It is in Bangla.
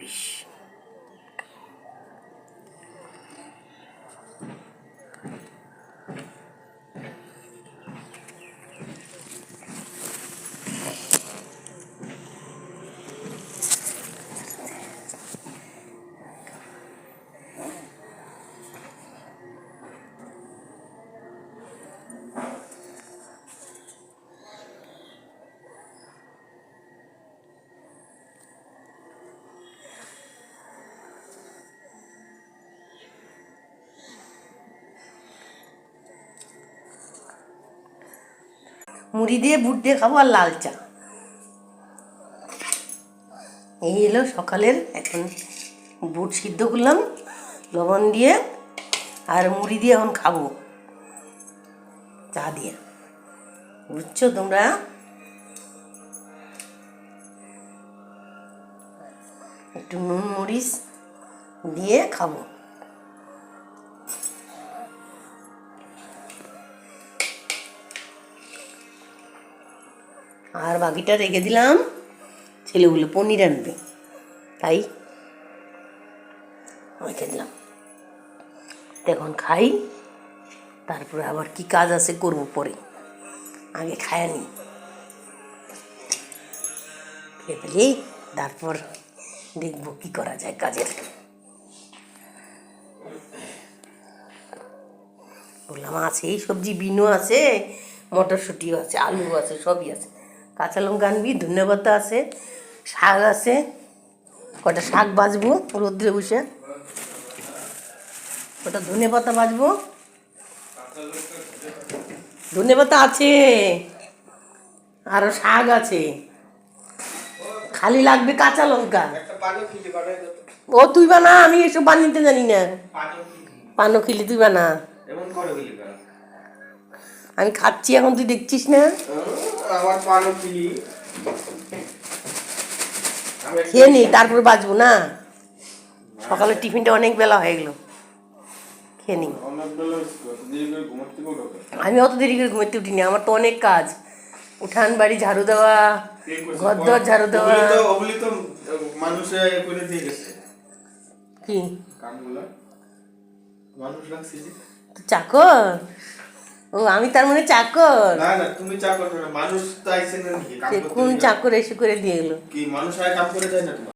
মরিচ। মুড়ি দিয়ে বুট দিয়ে খাবো আর লাল চা। এই এলো সকালের। এখন বুট সিদ্ধ করলাম লবণ দিয়ে, আর মুড়ি দিয়ে এখন খাবো চা দিয়ে। বুঝছো তোমরা? একটু নুন মরিচ দিয়ে খাবো। আর বাকিটা রেখে দিলাম, ছেলেগুলো পনির আনবে, তাই রেখে দিলাম। এখন খাই, তারপরে আবার কি কাজ আছে করবো পরে, আগে খায় নি, খেয়ে ফেলি, তারপর দেখবো কি করা যায় কাজের। বললাম আছে এই সবজি, বিনও আছে, মটরশুঁটিও আছে, আলু আছে, সবই আছে। কাঁচা লঙ্কা আনবি, ধনেপাতা আছে, শাক আছে, কটা শাক বাজবো রোদ্রে বসে, ওটা ধনেপাতা বাজবো, ধনেপাতা আছে, আরো শাক আছে, খালি লাগবে কাঁচা লঙ্কা। ও তুই বানা, আমি এসব বানিয়ে জানি না। পানো খিলি তুই বানা, আমি খাচ্ছি এখন, তুই দেখছিস না? খেয়ে নি, তারপরে বাজবো না। সকালে টিফিনটা অনেক বেলা হয়ে গেল, খেয়ে নি। আমি অত দেরি করে ঘুমাতে উঠিনি, আমার তো অনেক কাজ, উঠান বাড়ি ঝাড়ু দেওয়া, ঘর দর ঝাড়ু দেওয়া। কি চাকর? ও আমি তার মানে চাকর? না না, তুমি চাকর না, মানুষ তো আইছে না, কোন চাকর এসে করে দিয়ে গেল? কি মানুষ আয় কাম করে যায় না?